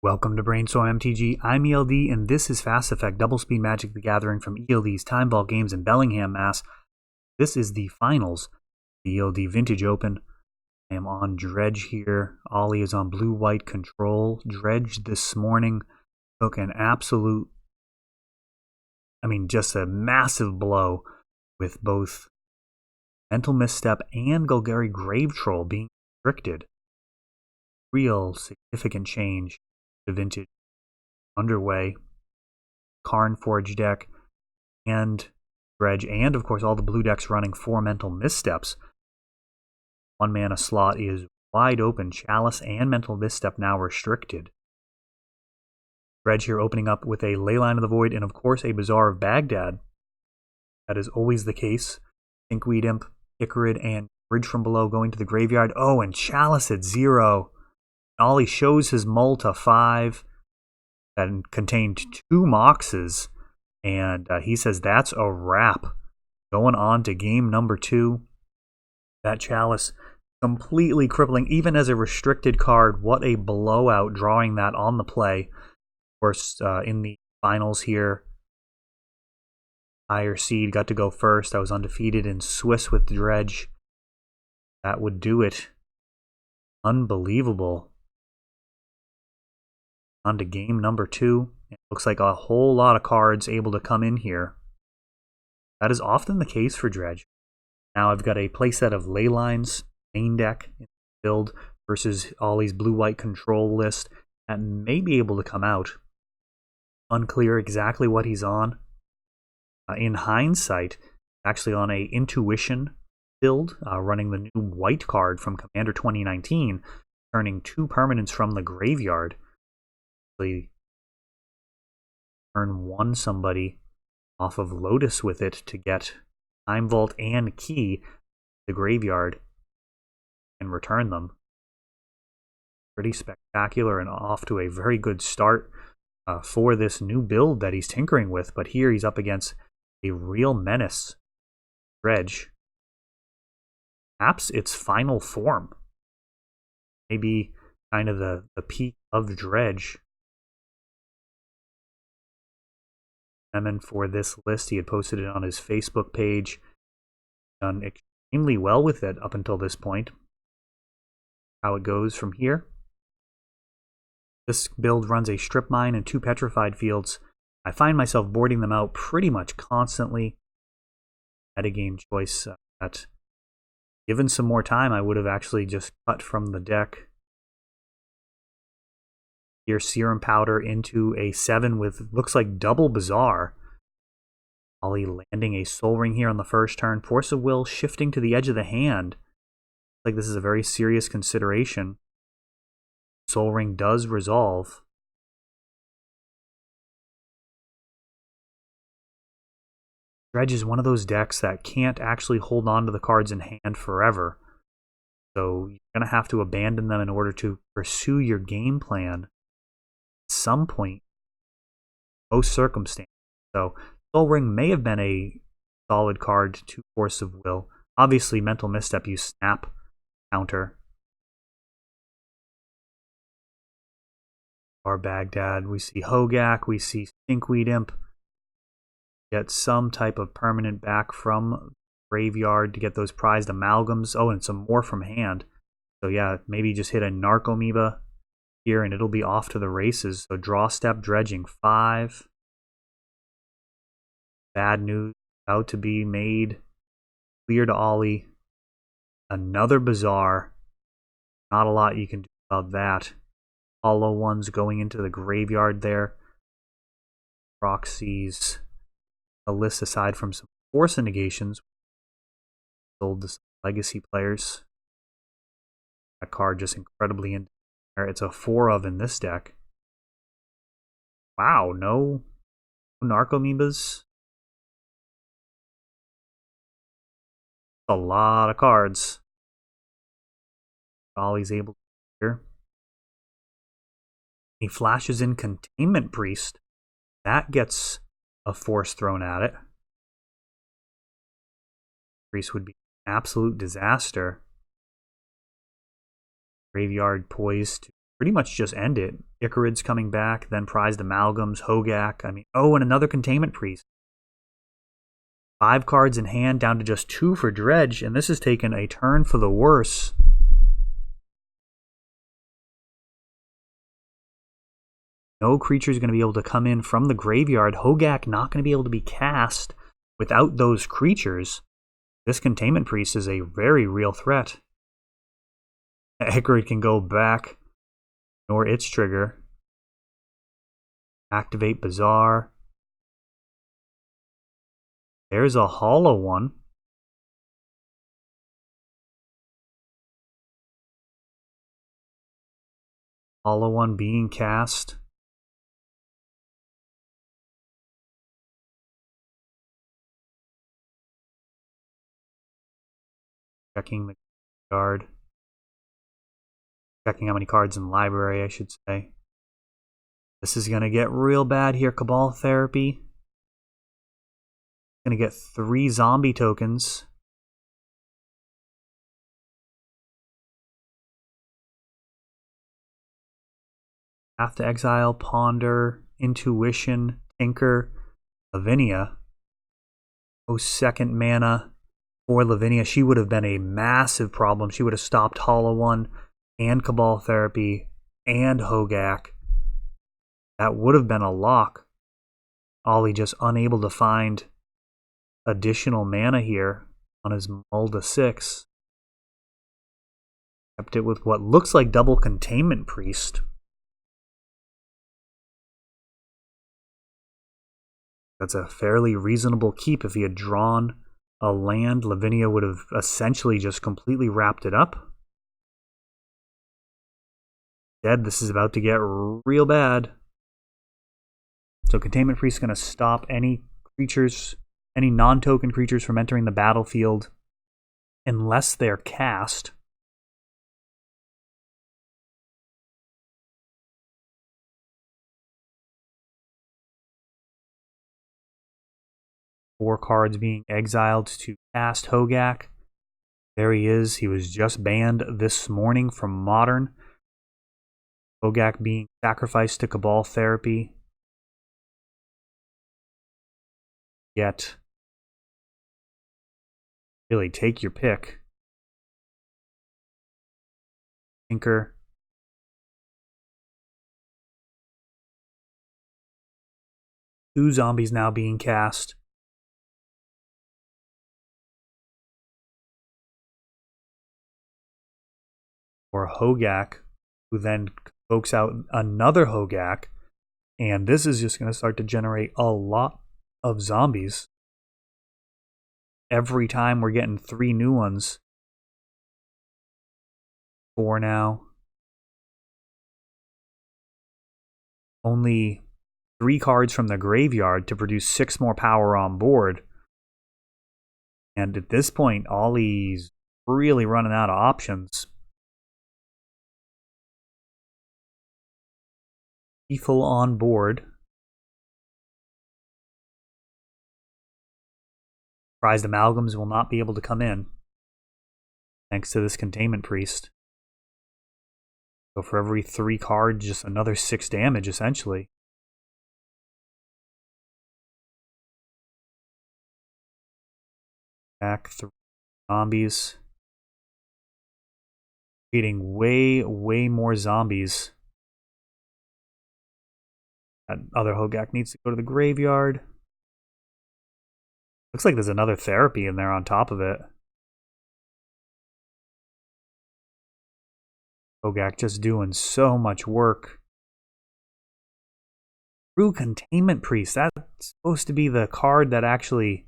Welcome to Brainstorm MTG. I'm ELD, and this is Fast Effect Double Speed Magic the Gathering from ELD's Time Vault Games in Bellingham, Mass. This is the finals, the ELD Vintage Open. I am on Dredge here. Ollie is on blue-white control. Dredge this morning took an absolute, just a massive blow with both Mental Misstep and Golgari Grave Troll being restricted. Real significant change to Vintage underway. Karn Forge deck and Dredge, and of course all the blue decks running 4 Mental Missteps. 1 mana slot is wide open. Chalice and Mental Misstep now restricted. Dredge here opening up with a Leyline of the Void and of course a Bazaar of Baghdad. That is always the case. Thinkweed Imp, Icarid, and Bridge from Below going to the graveyard. Oh, and Chalice at 0. Ollie shows his mull to 5 that contained 2 Moxes, and he says that's a wrap. Going on to game number 2. That Chalice completely crippling, even as a restricted card. What a blowout, drawing that on the play. Of course, in the finals here, higher seed got to go first. I was undefeated in Swiss with Dredge. That would do it. Unbelievable. On to game number 2. It looks like a whole lot of cards able to come in here. That is often the case for Dredge. Now I've got a playset of Leylines, main deck in the build, versus Ollie's blue-white control list that may be able to come out. Unclear exactly what he's on. In hindsight, actually on a Intuition build, running the new white card from Commander 2019, turning 2 permanents from the graveyard. Turn 1 somebody off of Lotus with it to get Time Vault and Key the graveyard and return them. Pretty spectacular and off to a very good start for this new build that he's tinkering with. But here he's up against a real menace, Dredge. Perhaps its final form. Maybe kind of the peak of Dredge. For this list, he had posted it on his Facebook page. Done extremely well with it up until this point. How it goes from here. This build runs a Strip Mine and 2 Petrified Fields. I find myself boarding them out pretty much constantly. Metagame choice that, given some more time, I would have actually just cut from the deck. Here, Serum Powder into a 7 with, looks like, double Bazaar. Ollie landing a Soul Ring here on the first turn. Force of Will shifting to the edge of the hand. Looks like this is a very serious consideration. Soul Ring does resolve. Dredge is one of those decks that can't actually hold on to the cards in hand forever. So you're going to have to abandon them in order to pursue your game plan. Some point, most circumstances. So Soul Ring may have been a solid card to Force of Will. Obviously, Mental Misstep, you snap counter. Our Baghdad, we see Hogak, we see Stinkweed Imp. Get some type of permanent back from graveyard to get those prized amalgams. Oh, and some more from hand. So yeah, maybe just hit a Narcomoeba here and it'll be off to the races. So draw step, dredging 5. Bad news about to be made clear to Ollie. Another Bazaar. Not a lot you can do about that. Hollow ones going into the graveyard there. Proxies. A list aside from some Force Negations. Sold to some Legacy players. That card just incredibly in. It's a 4 of in this deck. Wow, no Narcomoebas. A lot of cards. Ollie's able to here. He flashes in Containment Priest. That gets a Force thrown at it. Priest would be an absolute disaster. Graveyard poised to pretty much just end it. Icarid's coming back, then Prized Amalgams, Hogak. I mean, oh, and another Containment Priest. 5 cards in hand, down to just 2 for Dredge, and this has taken a turn for the worse. No creature is going to be able to come in from the graveyard. Hogak not going to be able to be cast without those creatures. This Containment Priest is a very real threat. Icarid can go back, ignore its trigger. Activate Bazaar. There's a hollow one. Hollow one being cast. Checking the card. Checking how many cards in the library, I should say. This is going to get real bad here. Cabal Therapy. Going to get 3 zombie tokens. Path to Exile, Ponder, Intuition, Tinker, Lavinia. Oh, second mana for Lavinia. She would have been a massive problem. She would have stopped Hollow One and Cabal Therapy and Hogak. That would have been a lock. Ollie just unable to find additional mana here on his mull to 6. Kept it with what looks like double Containment Priest. That's a fairly reasonable keep. If he had drawn a land, Lavinia would have essentially just completely wrapped it up. Instead, this is about to get real bad. So Containment Priest is going to stop any creatures, any non-token creatures from entering the battlefield unless they're cast. Four cards being exiled to cast Hogak. There he is. He was just banned this morning from Modern. Hogak being sacrificed to Cabal Therapy. Yet, really take your pick. Tinker. Two zombies now being cast. Or Hogak, who then pokes out another Hogak. And this is just going to start to generate a lot of zombies. Every time we're getting 3 new ones. 4 now. Only 3 cards from the graveyard to produce 6 more power on board. And at this point, Ollie's really running out of options. Lethal on board. Prized Amalgams will not be able to come in, thanks to this Containment Priest. So for every 3 cards, just another 6 damage, essentially. Back 3 zombies. Creating way more zombies. That other Hogak needs to go to the graveyard. Looks like there's another therapy in there on top of it. Hogak just doing so much work. True Containment Priest. That's supposed to be the card that actually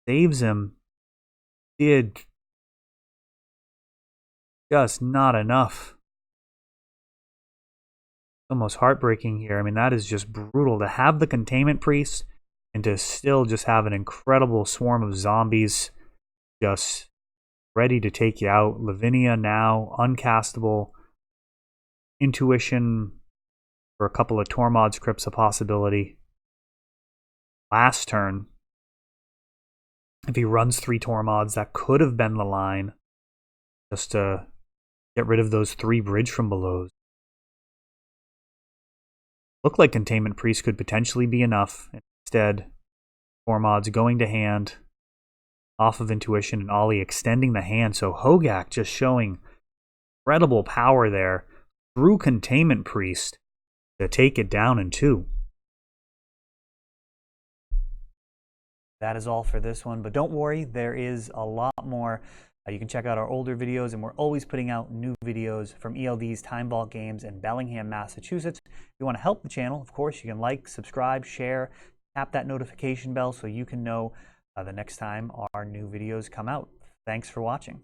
saves him. Did just not enough. Almost heartbreaking here. I mean, that is just brutal to have the Containment Priest and to still just have an incredible swarm of zombies just ready to take you out. Lavinia now uncastable. Intuition for a couple of Tormod scripts a possibility. Last turn, if he runs 3 Tormods, that could have been the line. Just to Get rid of those 3 bridge from belows. Looked like Containment Priest could potentially be enough. Instead, 4 mods going to hand, off of Intuition, and Ollie extending the hand. So Hogak just showing incredible power there through Containment Priest to take it down in 2. That is all for this one, but don't worry, there is a lot more. You can check out our older videos, and we're always putting out new videos from ELD's Time Vault Games in Bellingham, Massachusetts. If you want to help the channel, of course, you can like, subscribe, share, tap that notification bell so you can know the next time our new videos come out. Thanks for watching.